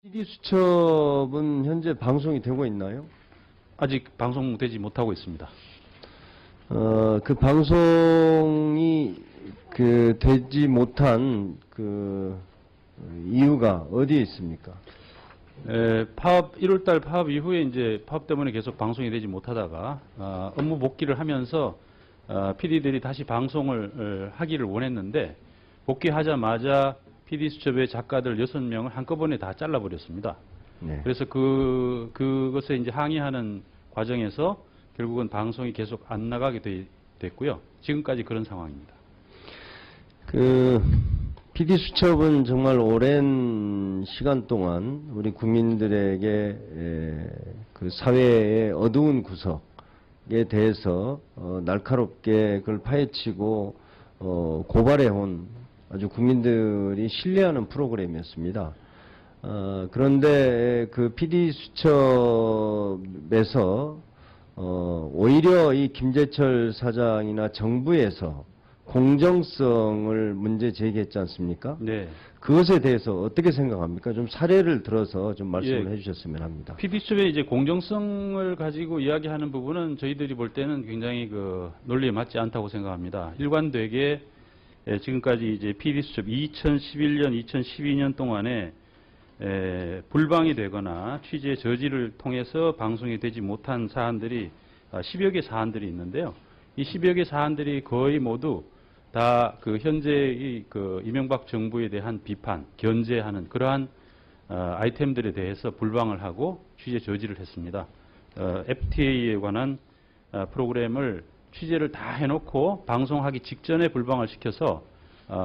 PD수첩은 현재 방송이 되고 있나요? 아직 방송되지 못하고 있습니다. 그 방송이 되지 못한 이유가 어디에 있습니까? 파업 1월달 파업 이후에 이제 파업 때문에 계속 방송이 되지 못하다가 업무 복귀를 하면서 PD들이 다시 방송을 하기를 원했는데 복귀하자마자 PD수첩의 작가들 6명을 한꺼번에 다 잘라버렸습니다. 네. 그래서 그것에 이제 항의하는 과정에서 결국은 방송이 계속 안 나가게 됐고요. 지금까지 그런 상황입니다. PD수첩은 정말 오랜 시간 동안 우리 국민들에게 그 사회의 어두운 구석에 대해서 날카롭게 그걸 파헤치고 고발해온 아주 국민들이 신뢰하는 프로그램이었습니다. 그런데 그 PD수첩에서 오히려 이 김재철 사장이나 정부에서 공정성을 문제 제기했지 않습니까? 네. 그것에 대해서 어떻게 생각합니까? 좀 사례를 들어서 좀 말씀을 해주셨으면 합니다. PD수첩의 이제 공정성을 가지고 이야기하는 부분은 저희들이 볼 때는 굉장히 논리에 맞지 않다고 생각합니다. 일관되게 지금까지 이제 PD수첩 2011년, 2012년 동안에 불방이 되거나 취재 저지를 통해서 방송이 되지 못한 사안들이 10여 개 사안들이 있는데요. 이 10여 개 사안들이 거의 모두 다 현재의 이명박 정부에 대한 비판, 견제하는 그러한 아이템들에 대해서 불방을 하고 취재 저지를 했습니다. FTA에 관한 프로그램을 취재를 다 해놓고 방송하기 직전에 불방을 시켜서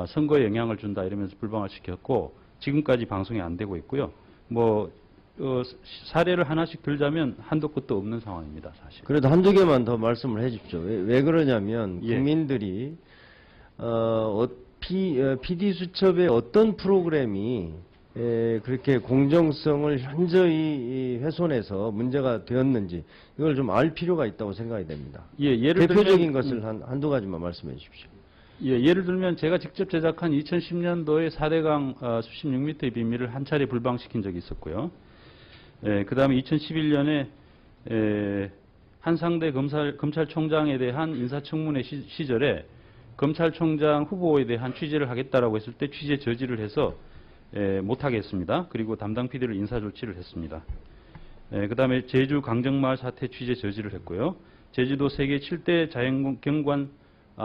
선거에 영향을 준다 이러면서 불방을 시켰고 지금까지 방송이 안 되고 있고요. 사례를 하나씩 들자면 한도 끝도 없는 상황입니다, 사실. 그래도 한두 개만 더 말씀을 해 주십시오. 왜 그러냐면 국민들이 PD수첩의 어떤 프로그램이 그렇게 공정성을 현저히 훼손해서 문제가 되었는지 이걸 좀 알 필요가 있다고 생각이 됩니다. 예를 대표적인 들면, 것을 한두 가지만 말씀해 주십시오. 예를 들면 제가 직접 제작한 2010년도에 4대강 수심 6m의 비밀을 한 차례 불방시킨 적이 있었고요. 그 다음에 2011년에 한상대 검찰총장에 대한 인사청문회 시절에 검찰총장 후보에 대한 취재를 하겠다라고 했을 때 취재 저지를 해서 못하겠습니다. 그리고 담당 PD를 인사 조치를 했습니다. 그 다음에 제주 강정마을 사태 취재 저지를 했고요. 제주도 세계 7대 자연경관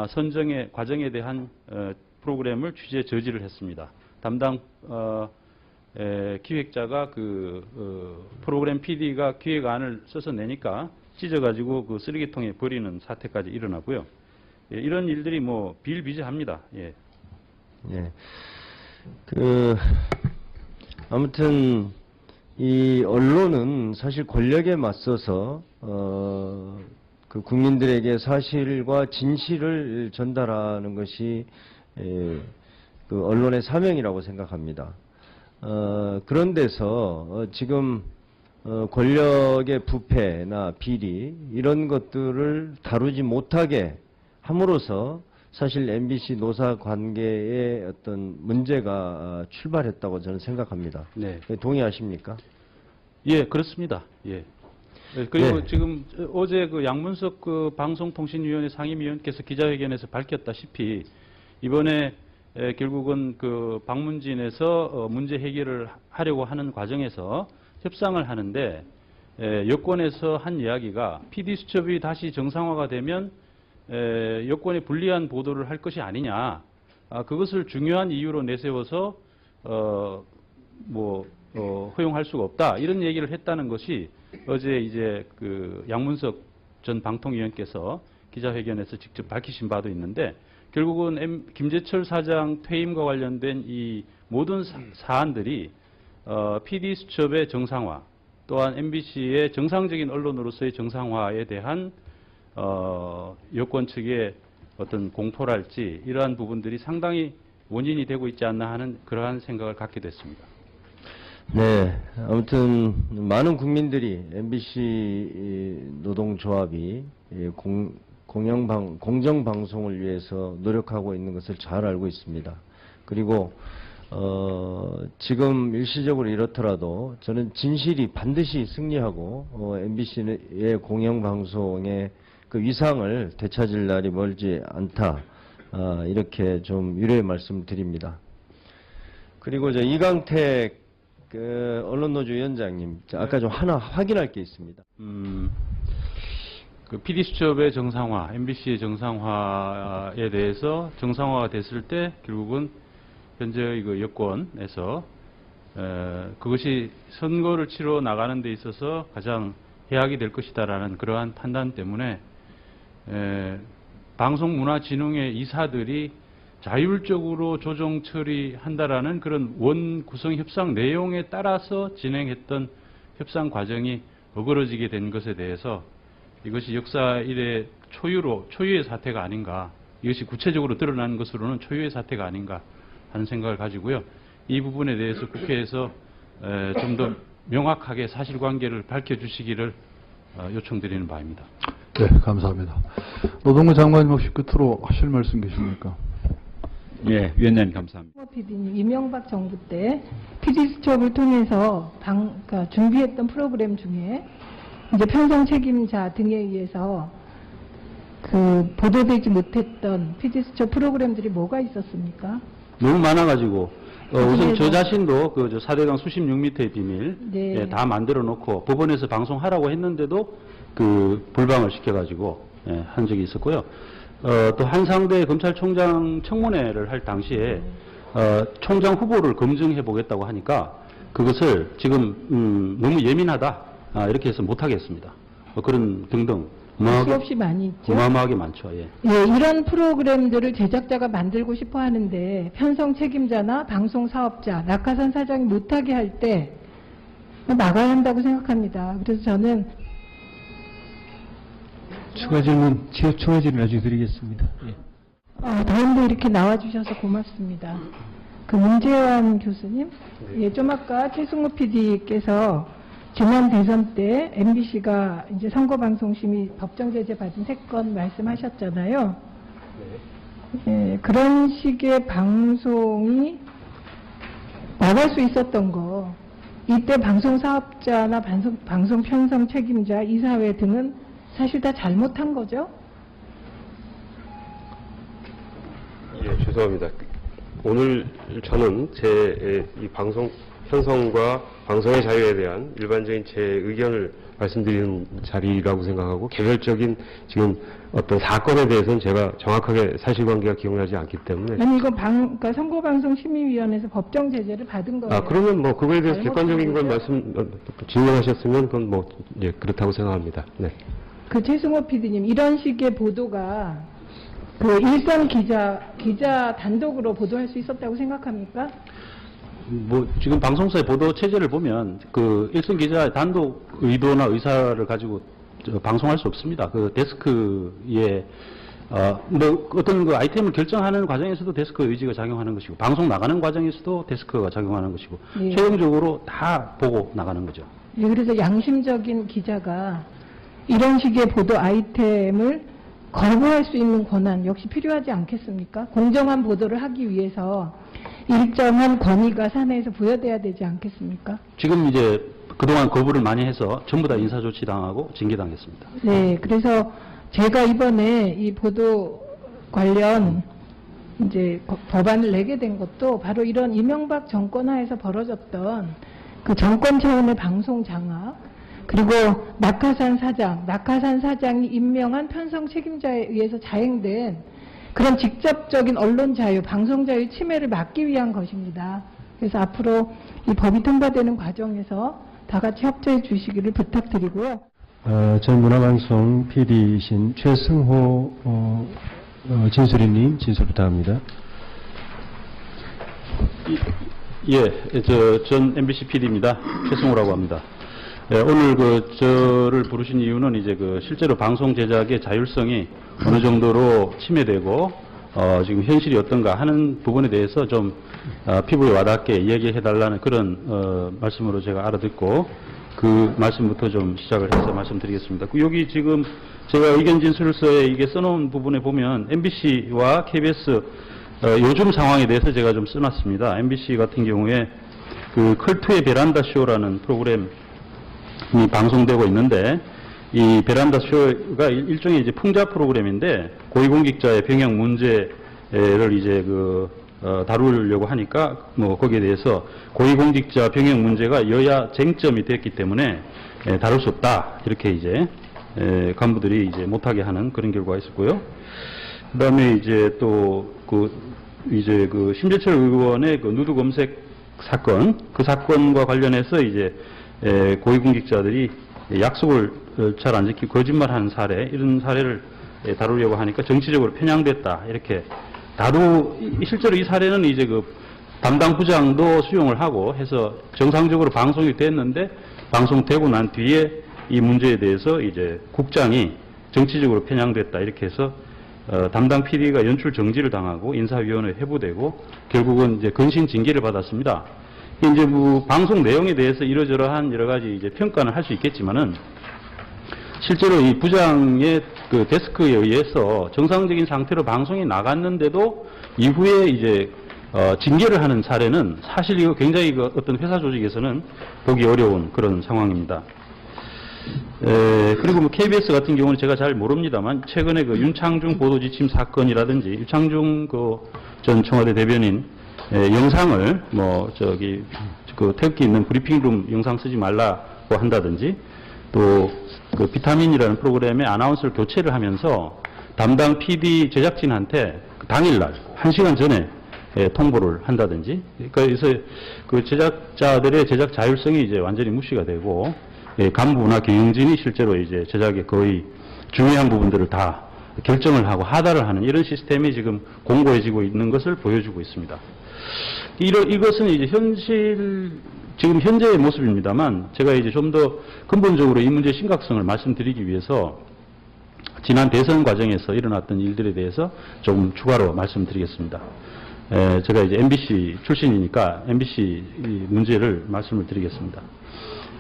선정의 과정에 대한 프로그램을 취재 저지를 했습니다. 담당 기획자가 프로그램 PD가 기획안을 써서 내니까 찢어가지고 그 쓰레기통에 버리는 사태까지 일어나고요. 이런 일들이 비일비재합니다. 예. 예. 아무튼 이 언론은 사실 권력에 맞서서 국민들에게 사실과 진실을 전달하는 것이 언론의 사명이라고 생각합니다. 그런 데서 지금 권력의 부패나 비리 이런 것들을 다루지 못하게 함으로써 사실 MBC 노사 관계에 어떤 문제가 출발했다고 저는 생각합니다. 네. 동의하십니까? 예, 그렇습니다. 예. 그리고 네. 지금 어제 양문석 방송통신위원회 상임위원께서 기자회견에서 밝혔다시피 이번에 결국은 방문진에서 문제 해결을 하려고 하는 과정에서 협상을 하는데 여권에서 한 이야기가 PD수첩이 다시 정상화가 되면 여권에 불리한 보도를 할 것이 아니냐. 그것을 중요한 이유로 내세워서 허용할 수가 없다. 이런 얘기를 했다는 것이 어제 이제 양문석 전 방통위원께서 기자회견에서 직접 밝히신 바도 있는데 결국은 김재철 사장 퇴임과 관련된 이 모든 사안들이 PD수첩의 정상화 또한 MBC의 정상적인 언론으로서의 정상화에 대한 여권 측의 어떤 공포랄지 이러한 부분들이 상당히 원인이 되고 있지 않나 하는 그러한 생각을 갖게 됐습니다. 네, 아무튼 많은 국민들이 MBC 노동조합이 공정방송을 위해서 노력하고 있는 것을 잘 알고 있습니다. 그리고 지금 일시적으로 이렇더라도 저는 진실이 반드시 승리하고 MBC의 공영방송의 그 위상을 되찾을 날이 멀지 않다. 이렇게 좀 유례의 말씀을 드립니다. 그리고 이강택 그 언론노조 위원장님, 아까 좀 하나 확인할 게 있습니다. 그 PD수첩의 정상화, MBC의 정상화에 대해서 정상화가 됐을 때 결국은 현재의 그 여권에서 그것이 선거를 치러 나가는 데 있어서 가장 해악이 될 것이다라는 그러한 판단 때문에 방송문화진흥회 이사들이 자율적으로 조정 처리한다라는 그런 원 구성 협상 내용에 따라서 진행했던 협상 과정이 어그러지게 된 것에 대해서 이것이 역사 이래 초유의 사태가 아닌가, 이것이 구체적으로 드러나는 것으로는 초유의 사태가 아닌가 하는 생각을 가지고요. 이 부분에 대해서 국회에서 좀 더 명확하게 사실관계를 밝혀주시기를 요청드리는 바입니다. 네, 감사합니다. 노동부 장관님 혹시 끝으로 하실 말씀 계십니까? 예, 위원장님 감사합니다. PD님, 이명박 정부 때 PD수첩을 통해서 그러니까 준비했던 프로그램 중에 이제 편성 책임자 등에 의해서 그 보도되지 못했던 PD수첩 프로그램들이 뭐가 있었습니까? 너무 많아가지고 우선 저 그래서- 자신도 그 4대강 수십 6m의 비밀 네. 다 만들어 놓고 법원에서 방송하라고 했는데도 그 불방을 시켜가지고 한 적이 있었고요. 또 한상대 검찰총장 청문회를 할 당시에 총장 후보를 검증해 보겠다고 하니까 그것을 지금 너무 예민하다 이렇게 해서 못 하겠습니다. 그런 등등 수없이 많이 있죠. 어마어마하게 많죠. 예. 예, 이런 프로그램들을 제작자가 만들고 싶어 하는데 편성 책임자나 방송 사업자, 낙하산 사장이 못하게 할 때 막아야 한다고 생각합니다. 그래서 저는 추가 질문 나중에 드리겠습니다. 예. 다음도 이렇게 나와주셔서 고맙습니다. 그 문재환 교수님, 예, 좀 아까 최승호 PD께서 지난 대선 때 MBC가 이제 선거방송심의 법정 제재 받은 3건 말씀하셨잖아요. 예, 그런 식의 방송이 나갈 수 있었던 거, 이때 방송 사업자나 방송 편성 책임자, 이사회 등은 사실 다 잘못한 거죠? 예, 죄송합니다. 오늘 저는 제 이 방송 편성과 방송의 자유에 대한 일반적인 제 의견을 말씀드리는 자리라고 생각하고 개별적인 지금 어떤 사건에 대해서는 제가 정확하게 사실관계가 기억나지 않기 때문에 아니 이거 그러니까 선거방송심의위원회에서 법정 제재를 받은 거예요. 그러면 뭐 그거에 대해서 잘못한 객관적인 걸 거죠? 질문하셨으면 그건 뭐 예, 그렇다고 생각합니다. 네. 그 최승호 PD님, 이런 식의 보도가 그 일선 기자 단독으로 보도할 수 있었다고 생각합니까? 뭐 지금 방송사의 보도 체제를 보면 그 일선 기자의 단독 의도나 의사를 가지고 방송할 수 없습니다. 그 데스크에 뭐 어떤 그 아이템을 결정하는 과정에서도 데스크 의지가 작용하는 것이고 방송 나가는 과정에서도 데스크가 작용하는 것이고 예. 최종적으로 다 보고 나가는 거죠. 예, 그래서 양심적인 기자가 이런 식의 보도 아이템을 거부할 수 있는 권한 역시 필요하지 않겠습니까? 공정한 보도를 하기 위해서 일정한 권위가 사내에서 부여돼야 되지 않겠습니까? 지금 이제 그동안 거부를 많이 해서 전부 다 인사조치 당하고 징계당했습니다. 네, 그래서 제가 이번에 이 보도 관련 이제 법안을 내게 된 것도 바로 이런 이명박 정권 하에서 벌어졌던 그 정권 차원의 방송 장악, 그리고 낙하산 사장이 임명한 편성 책임자에 의해서 자행된 그런 직접적인 언론 자유, 방송 자유 침해를 막기 위한 것입니다. 그래서 앞으로 이 법이 통과되는 과정에서 다 같이 협조해 주시기를 부탁드리고요. 전 문화방송 PD이신 최승호 진술인님 진술 부탁합니다. 예, 전 MBC PD입니다. 최승호라고 합니다. 예, 오늘 저를 부르신 이유는 이제 실제로 방송 제작의 자율성이 어느 정도로 침해되고 지금 현실이 어떤가 하는 부분에 대해서 좀 피부에 와닿게 이야기해 달라는 그런 말씀으로 제가 알아듣고 그 말씀부터 좀 시작을 해서 말씀드리겠습니다. 여기 지금 제가 의견 진술서에 이게 써놓은 부분에 보면 MBC와 KBS 요즘 상황에 대해서 제가 좀 써놨습니다. MBC 같은 경우에 그 컬투의 베란다 쇼라는 프로그램이 방송되고 있는데, 이 베란다 쇼가 일종의 이제 풍자 프로그램인데, 고위공직자의 병역 문제를 이제 다루려고 하니까, 거기에 대해서 고위공직자 병역 문제가 여야 쟁점이 됐기 때문에 다룰 수 없다. 이렇게 이제 간부들이 이제 못하게 하는 그런 결과가 있었고요. 그 다음에 이제 또 심재철 의원의 그 누드 검색 사건, 그 사건과 관련해서 이제 고위공직자들이 약속을 잘 안 지키고 거짓말하는 사례, 이런 사례를 다루려고 하니까 정치적으로 편향됐다. 이렇게 실제로 이 사례는 이제 그 담당 부장도 수용을 하고 해서 정상적으로 방송이 됐는데, 방송되고 난 뒤에 이 문제에 대해서 이제 국장이 정치적으로 편향됐다. 이렇게 해서 담당 PD가 연출 정지를 당하고 인사위원회에 회부되고 결국은 이제 근신 징계를 받았습니다. 이제 방송 내용에 대해서 이러저러한 여러 가지 이제 평가는 할 수 있겠지만은, 실제로 이 부장의 그 데스크에 의해서 정상적인 상태로 방송이 나갔는데도 이후에 이제 징계를 하는 사례는 사실 이거 굉장히 어떤 회사 조직에서는 보기 어려운 그런 상황입니다. 그리고 KBS 같은 경우는 제가 잘 모릅니다만, 최근에 그 윤창중 보도지침 사건이라든지 윤창중 전 청와대 대변인 영상을 태극기 있는 브리핑룸 영상 쓰지 말라고 한다든지, 또 그 비타민이라는 프로그램의 아나운서를 교체를 하면서 담당 PD 제작진한테 당일날 1시간 전에 통보를 한다든지, 그래서 그 제작자들의 제작 자율성이 이제 완전히 무시가 되고, 간부나 경영진이 실제로 이제 제작의 거의 중요한 부분들을 다 결정을 하고 하달을 하는 이런 시스템이 지금 공고해지고 있는 것을 보여주고 있습니다. 이것은 이제 지금 현재의 모습입니다만, 제가 이제 좀 더 근본적으로 이 문제의 심각성을 말씀드리기 위해서 지난 대선 과정에서 일어났던 일들에 대해서 조금 추가로 말씀드리겠습니다. 제가 이제 MBC 출신이니까 MBC 문제를 말씀을 드리겠습니다.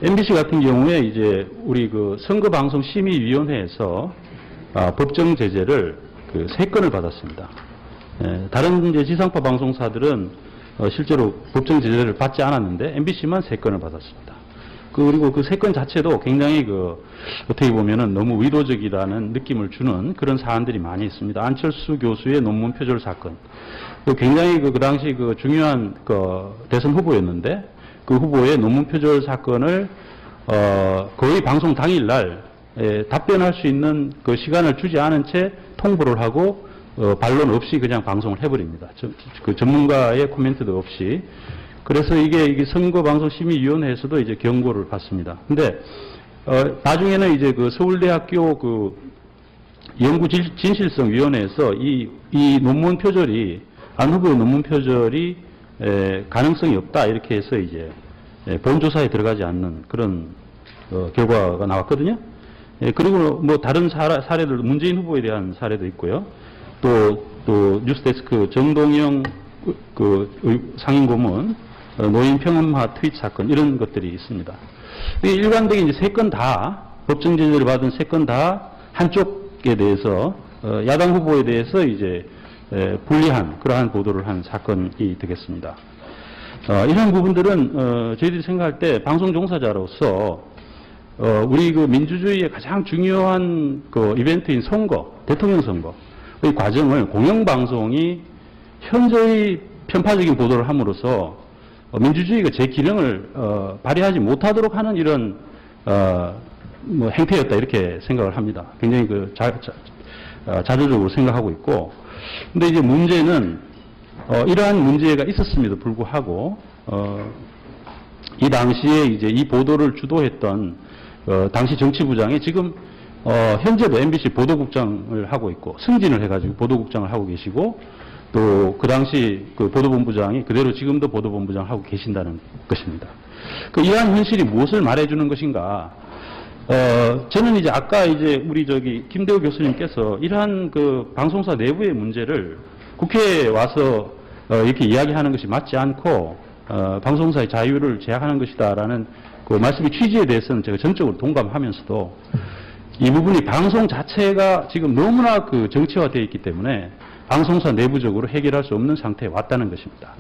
MBC 같은 경우에 이제 우리 그 선거방송심의위원회에서 법정 제재를 3건을 받았습니다. 다른 이제 지상파 방송사들은 실제로 법정 제재를 받지 않았는데 MBC만 3건을 받았습니다. 그리고 그 3건 자체도 굉장히 어떻게 보면은 너무 의도적이라는 느낌을 주는 그런 사안들이 많이 있습니다. 안철수 교수의 논문 표절 사건. 굉장히 그 당시 중요한 대선 후보였는데, 그 후보의 논문 표절 사건을 거의 방송 당일날 답변할 수 있는 그 시간을 주지 않은 채 통보를 하고 반론 없이 그냥 방송을 해버립니다. 그 전문가의 코멘트도 없이. 그래서 이게 선거방송심의위원회에서도 이제 경고를 받습니다. 근데 나중에는 이제 그 서울대학교 연구진실성위원회에서 이 논문 표절이, 안 후보의 논문 표절이 가능성이 없다 이렇게 해서 이제 본조사에 들어가지 않는 그런 결과가 나왔거든요. 그리고 다른 사례들, 문재인 후보에 대한 사례도 있고요. 또 뉴스데스크 정동영 상임고문 노인 평음화 트윗 사건, 이런 것들이 있습니다. 일관되게 이제 3건 다 법정 제재를 받은 3건 다 한쪽에 대해서 야당 후보에 대해서 이제 불리한 그러한 보도를 한 사건이 되겠습니다. 이런 부분들은 저희들이 생각할 때 방송 종사자로서 우리 민주주의의 가장 중요한 이벤트인 선거, 대통령 선거의 과정을 공영방송이 현저히 편파적인 보도를 함으로써 민주주의가 제 기능을 발휘하지 못하도록 하는 이런 행태였다, 이렇게 생각을 합니다. 굉장히 자조적으로 생각하고 있고, 근데 이제 문제는 이러한 문제가 있었음에도 불구하고 이 당시에 이제 이 보도를 주도했던 당시 정치부장이 지금 현재도 MBC 보도국장을 하고 있고, 승진을 해가지고 보도국장을 하고 계시고, 또 그 당시 보도본부장이 그대로 지금도 보도본부장 하고 계신다는 것입니다. 이러한 현실이 무엇을 말해주는 것인가? 저는 이제 아까 이제 우리 김대우 교수님께서 이러한 방송사 내부의 문제를 국회에 와서 이렇게 이야기하는 것이 맞지 않고 방송사의 자유를 제약하는 것이다라는 말씀의 취지에 대해서는 제가 전적으로 동감하면서도, 이 부분이 방송 자체가 지금 너무나 정치화되어 있기 때문에 방송사 내부적으로 해결할 수 없는 상태에 왔다는 것입니다.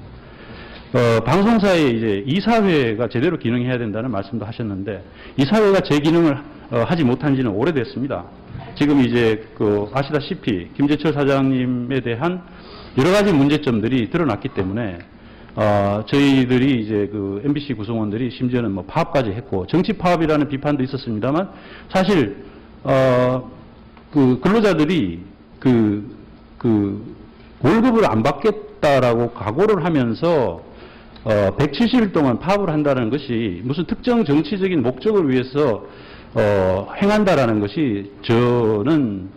방송사의 이제 이사회가 제대로 기능해야 된다는 말씀도 하셨는데, 이사회가 제 기능을 하지 못한 지는 오래됐습니다. 지금 이제 아시다시피 김재철 사장님에 대한 여러 가지 문제점들이 드러났기 때문에 저희들이 이제 MBC 구성원들이 심지어는 뭐 파업까지 했고, 정치 파업이라는 비판도 있었습니다만, 사실 근로자들이 월급을 안 받겠다라고 각오를 하면서 170일 동안 파업을 한다는 것이 무슨 특정 정치적인 목적을 위해서 행한다라는 것이 저는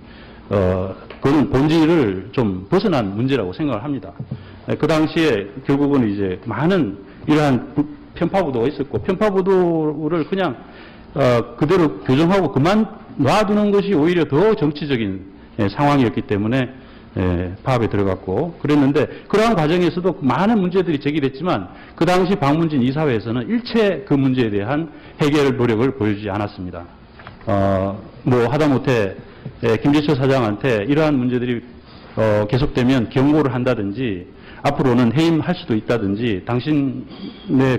그건 본질을 좀 벗어난 문제라고 생각을 합니다. 그 당시에 결국은 이제 많은 이러한 편파 보도가 있었고, 편파 보도를 그냥 그대로 교정하고 그만 놔두는 것이 오히려 더 정치적인 상황이었기 때문에 파업에 들어갔고 그랬는데, 그러한 과정에서도 많은 문제들이 제기됐지만 그 당시 박문진 이사회에서는 일체 그 문제에 대한 해결 노력을 보여주지 않았습니다. 뭐 하다못해 김재철 사장한테 이러한 문제들이 계속되면 경고를 한다든지, 앞으로는 해임할 수도 있다든지, 당신의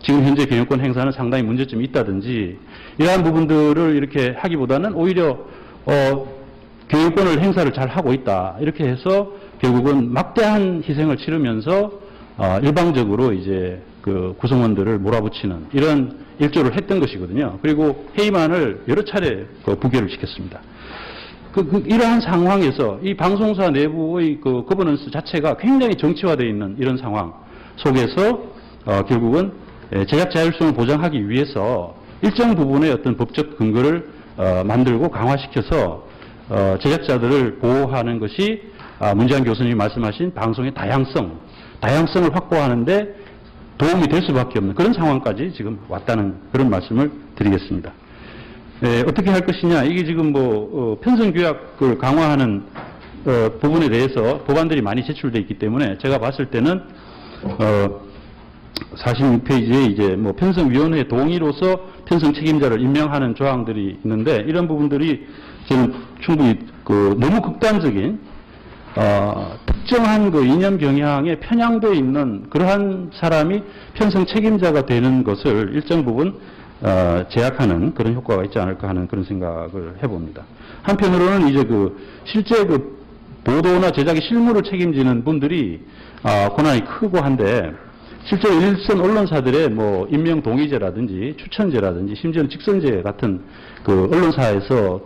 지금 현재 경영권 행사는 상당히 문제점이 있다든지, 이러한 부분들을 이렇게 하기보다는 오히려 경영권을 행사를 잘 하고 있다, 이렇게 해서 결국은 막대한 희생을 치르면서 일방적으로 이제 구성원들을 몰아붙이는 이런 일조를 했던 것이거든요. 그리고 해임안을 여러 차례 부결을 시켰습니다. 이러한 상황에서 이 방송사 내부의 거버넌스 자체가 굉장히 정치화되어 있는 이런 상황 속에서 결국은 제작 자율성을 보장하기 위해서 일정 부분의 어떤 법적 근거를 만들고 강화시켜서 제작자들을 보호하는 것이 문재환 교수님이 말씀하신 방송의 다양성을 확보하는데 도움이 될 수밖에 없는 그런 상황까지 지금 왔다는 그런 말씀을 드리겠습니다. 어떻게 할 것이냐, 이게 지금 편성 규약을 강화하는 부분에 대해서 법안들이 많이 제출되어 있기 때문에 제가 봤을 때는 46페이지에 이제 편성위원회 동의로서 편성 책임자를 임명하는 조항들이 있는데, 이런 부분들이 저는 충분히 너무 극단적인 특정한 이념 경향에 편향되어 있는 그러한 사람이 편성 책임자가 되는 것을 일정 부분 제약하는 그런 효과가 있지 않을까 하는 그런 생각을 해봅니다. 한편으로는 이제 실제 보도나 제작의 실무를 책임지는 분들이 권한이 크고 한데, 실제로 일선 언론사들의 임명 동의제라든지 추천제라든지 심지어는 직선제 같은 언론사에서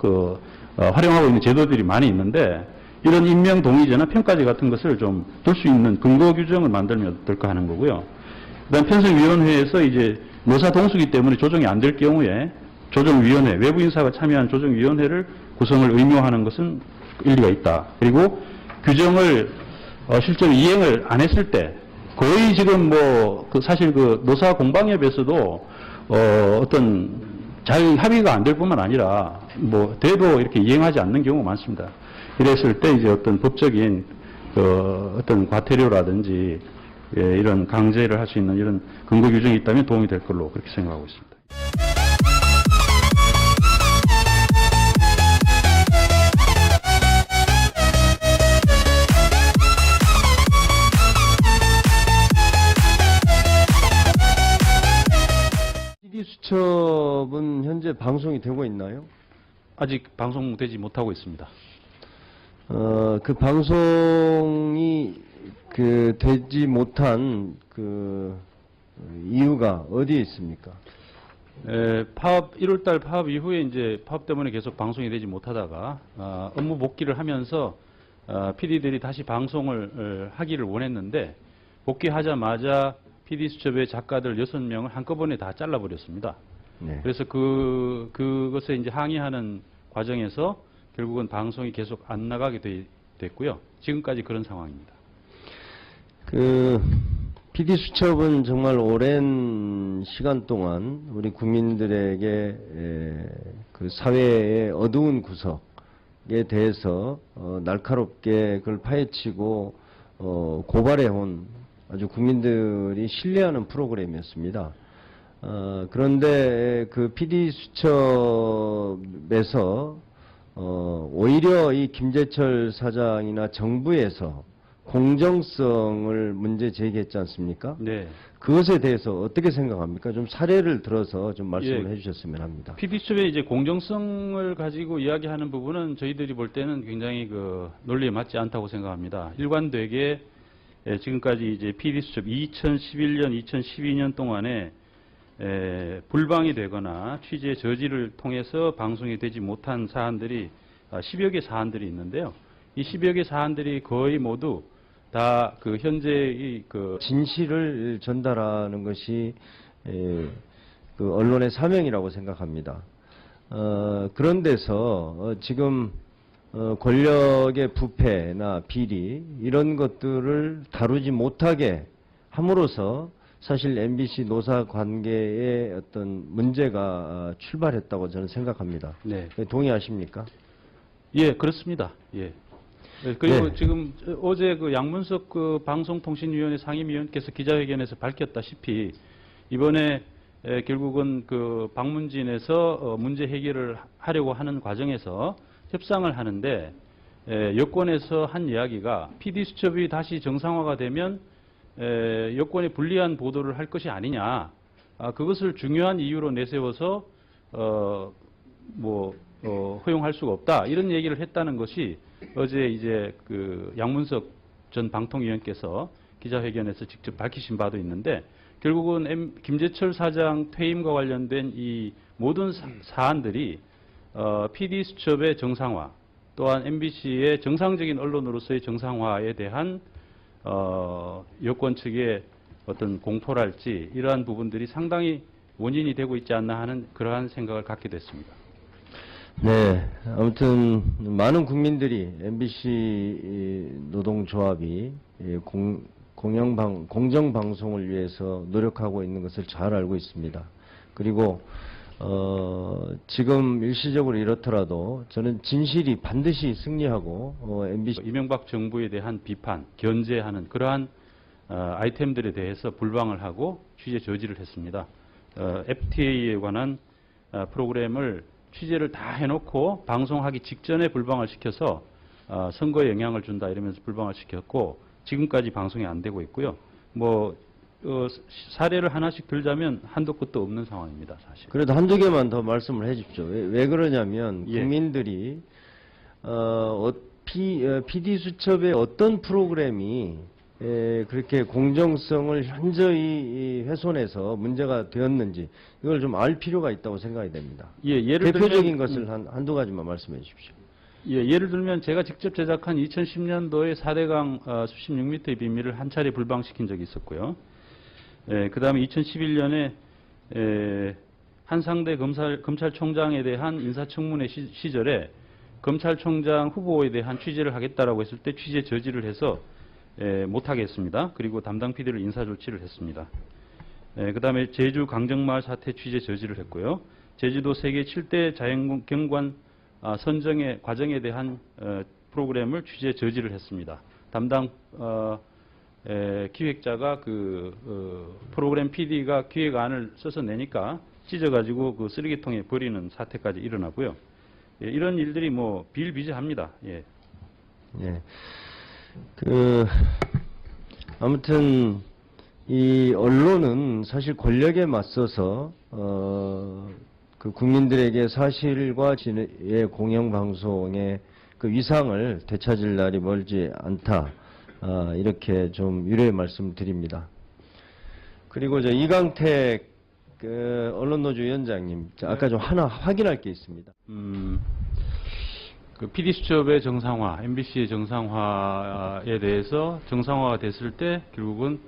활용하고 있는 제도들이 많이 있는데, 이런 임명 동의제나 평가제 같은 것을 좀 둘 수 있는 근거 규정을 만들면 어떨까 하는 거고요. 그다음 편성위원회에서 이제 노사 동수기 때문에 조정이 안 될 경우에 조정위원회, 외부 인사가 참여한 조정위원회를 구성을 의무화하는 것은 일리가 있다. 그리고 규정을 실제로 이행을 안 했을 때 거의 지금 사실 노사 공방협에서도 어떤 잘 합의가 안 될 뿐만 아니라 돼도 이렇게 이행하지 않는 경우가 많습니다. 이랬을 때 이제 어떤 법적인 어떤 과태료라든지 이런 강제를 할 수 있는 이런 근거 규정이 있다면 도움이 될 걸로 그렇게 생각하고 있습니다. PD수첩은 현재 방송이 되고 있나요? 아직 방송되지 못하고 있습니다. 그 방송이 되지 못한 이유가 어디에 있습니까? 1월달 파업 이후에 이제 파업 때문에 계속 방송이 되지 못하다가 업무 복귀를 하면서 PD들이 다시 방송을 하기를 원했는데, 복귀하자마자 PD수첩의 작가들 6명을 한꺼번에 다 잘라버렸습니다. 네. 그래서 그것에 이제 항의하는 과정에서 결국은 방송이 계속 안 나가게 됐고요. 지금까지 그런 상황입니다. PD수첩은 정말 오랜 시간 동안 우리 국민들에게 사회의 어두운 구석에 대해서 날카롭게 그걸 파헤치고 고발해온 아주 국민들이 신뢰하는 프로그램이었습니다. 그런데 PD수첩에서 오히려 이 김재철 사장이나 정부에서 공정성을 문제 제기했지 않습니까? 네. 그것에 대해서 어떻게 생각합니까? 좀 사례를 들어서 좀 말씀을 예. 해주셨으면 합니다. PD수첩의 이제 공정성을 가지고 이야기하는 부분은 저희들이 볼 때는 굉장히 그 논리에 맞지 않다고 생각합니다. 일관되게 지금까지 이제 PD수첩 2011년, 2012년 동안에 불방이 되거나 취재 저지를 통해서 방송이 되지 못한 사안들이 10여 개 사안들이 있는데요. 이 10여 개 사안들이 거의 모두 다 그 현재의 그 진실을 전달하는 것이 그 언론의 사명이라고 생각합니다. 그런 데서 지금 권력의 부패나 비리 이런 것들을 다루지 못하게 함으로써 사실 MBC 노사 관계에 어떤 문제가 출발했다고 저는 생각합니다. 네. 동의하십니까? 예, 그렇습니다. 예. 그리고 네. 지금 어제 그 양문석 그 방송통신위원회 상임위원께서 기자회견에서 밝혔다시피 이번에 결국은 그 방문진에서 문제 해결을 하려고 하는 과정에서 협상을 하는데 여권에서 한 이야기가 PD수첩이 다시 정상화가 되면 여권에 불리한 보도를 할 것이 아니냐. 그것을 중요한 이유로 내세워서 허용할 수가 없다. 이런 얘기를 했다는 것이 어제 이제 그 양문석 전 방통위원께서 기자회견에서 직접 밝히신 바도 있는데 결국은 김재철 사장 퇴임과 관련된 이 모든 사안들이 PD수첩의 정상화 또한 MBC의 정상적인 언론으로서의 정상화에 대한 여권 측의 어떤 공포랄지 이러한 부분들이 상당히 원인이 되고 있지 않나 하는 그러한 생각을 갖게 됐습니다. 네, 아무튼 많은 국민들이 MBC 노동조합이 공정방송을 위해서 노력하고 있는 것을 잘 알고 있습니다. 그리고 지금 일시적으로 이렇더라도 저는 진실이 반드시 승리하고 MBC 이명박 정부에 대한 비판, 견제하는 그러한 아이템들에 대해서 불방을 하고 취재 저지를 했습니다. FTA에 관한 프로그램을 취재를 다 해놓고 방송하기 직전에 불방을 시켜서 선거에 영향을 준다 이러면서 불방을 시켰고 지금까지 방송이 안 되고 있고요. 사례를 하나씩 들자면 한도 끝도 없는 상황입니다, 사실. 그래도 한두 개만 더 말씀을 해 주십시오. 왜 그러냐면 예. 국민들이 PD수첩의 어떤 프로그램이 그렇게 공정성을 현저히 훼손해서 문제가 되었는지 이걸 좀 알 필요가 있다고 생각이 됩니다. 예, 예를 대표적인 들면, 것을 한두 가지만 말씀해 주십시오. 예, 예를 들면 제가 직접 제작한 2010년도에 4대강 수십 6m의 비밀을 한 차례 불방시킨 적이 있었고요. 그 다음에 2011년에 한상대 검찰총장에 대한 인사청문회 시절에 검찰총장 후보에 대한 취재를 하겠다라고 했을 때 취재 저지를 해서 못하게 했습니다. 그리고 담당 PD를 인사 조치를 했습니다. 그 다음에 제주 강정마을 사태 취재 저지를 했고요. 제주도 세계 7대 자연경관 선정의 과정에 대한 프로그램을 취재 저지를 했습니다. 담당 기획자가 프로그램 PD가 기획안을 써서 내니까 찢어가지고 그 쓰레기통에 버리는 사태까지 일어나고요. 예, 이런 일들이 비일비재합니다. 예. 예. 아무튼 이 언론은 사실 권력에 맞서서 그 국민들에게 사실과 진의 공영방송의 그 위상을 되찾을 날이 멀지 않다. 이렇게 좀 유례의 말씀을 드립니다. 그리고 이강택 언론노조 위원장님, 아까 좀 하나 확인할 게 있습니다. 그 PD수첩의 정상화, MBC의 정상화에 대해서 정상화가 됐을 때 결국은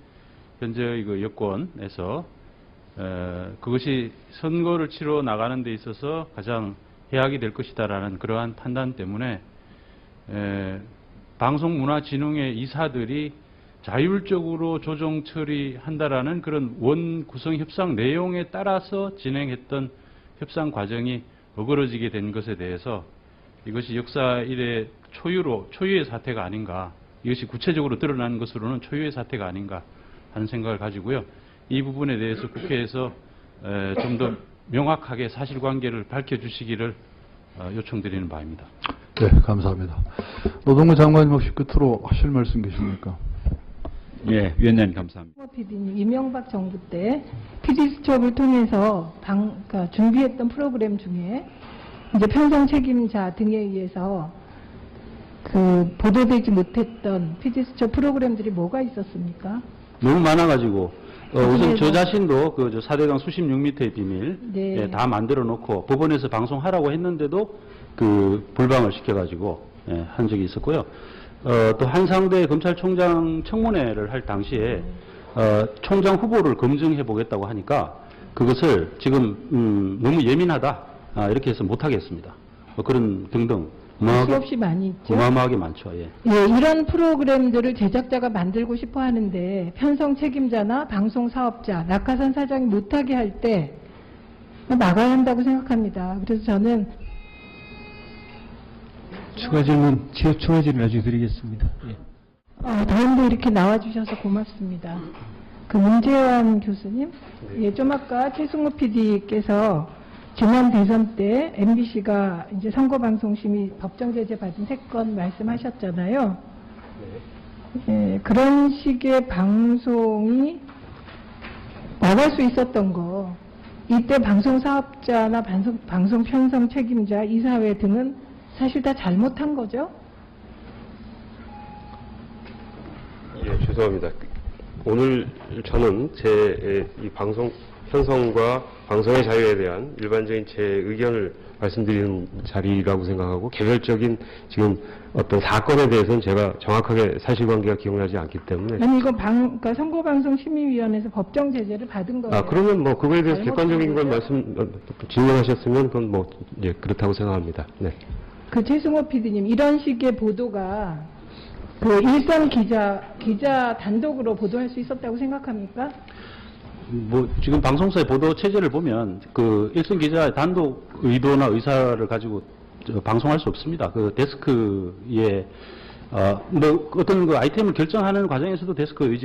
현재의 그 여권에서 그것이 선거를 치러 나가는 데 있어서 가장 해악이 될 것이다라는 그러한 판단 때문에 방송문화진흥회 이사들이 자율적으로 조정 처리한다라는 그런 원 구성 협상 내용에 따라서 진행했던 협상 과정이 어그러지게 된 것에 대해서 이것이 역사 이래 초유의 사태가 아닌가, 이것이 구체적으로 드러나는 것으로는 초유의 사태가 아닌가 하는 생각을 가지고요. 이 부분에 대해서 국회에서 좀 더 명확하게 사실관계를 밝혀주시기를 요청드리는 바입니다. 네, 감사합니다. 노동부 장관님 혹시 끝으로 하실 말씀 계십니까? 예, 위원장님 감사합니다. PD님, 이명박 정부 때 PD수첩을 통해서 그러니까 준비했던 프로그램 중에 이제 편성 책임자 등에 의해서 그 보도되지 못했던 PD수첩 프로그램들이 뭐가 있었습니까? 너무 많아가지고 우선 저 그래서- 자신도 그 4대강 수십 6m의 비밀 네. 예, 다 만들어 놓고 법원에서 방송하라고 했는데도 그 불방을 시켜가지고 한 적이 있었고요. 또 한상대 검찰총장 청문회를 할 당시에 총장 후보를 검증해 보겠다고 하니까 그것을 지금 너무 예민하다 이렇게 해서 못 하겠습니다. 그런 등등 수없이 많이 있죠. 어마어마하게 많죠. 예. 예, 이런 프로그램들을 제작자가 만들고 싶어 하는데 편성 책임자나 방송 사업자, 낙하산 사장이 못하게 할 때 나가야 한다고 생각합니다. 그래서 저는 추가 질문, 추가 질문 여쭤드리겠습니다. 예. 다음도 이렇게 나와주셔서 고맙습니다. 그 문재환 교수님, 예, 좀 아까 최승호 PD께서 지난 대선 때 MBC가 이제 선거방송심의 법정 제재 받은 3건 말씀하셨잖아요. 예, 그런 식의 방송이 나갈 수 있었던 거, 이때 방송 사업자나 방송 편성 책임자, 이사회 등은 사실 다 잘못한 거죠? 예, 죄송합니다. 오늘 저는 제 이 방송 편성과 방송의 자유에 대한 일반적인 제 의견을 말씀드리는 자리라고 생각하고 개별적인 지금 어떤 사건에 대해서는 제가 정확하게 사실관계가 기억나지 않기 때문에 아니 이거 그러니까 선거방송심의위원회에서 법정 제재를 받은 거예요. 그러면 뭐 그거에 대해서 잘못한 객관적인 걸 거죠? 질문하셨으면 그건 뭐 예, 그렇다고 생각합니다. 네. 그 최승호 PD님 이런 식의 보도가 그 일선 기자 단독으로 보도할 수 있었다고 생각합니까? 뭐 지금 방송사의 보도 체제를 보면 그 일선 기자의 단독 의도나 의사를 가지고 방송할 수 없습니다. 그 데스크에 뭐 어떤 그 아이템을 결정하는 과정에서도 데스크 의지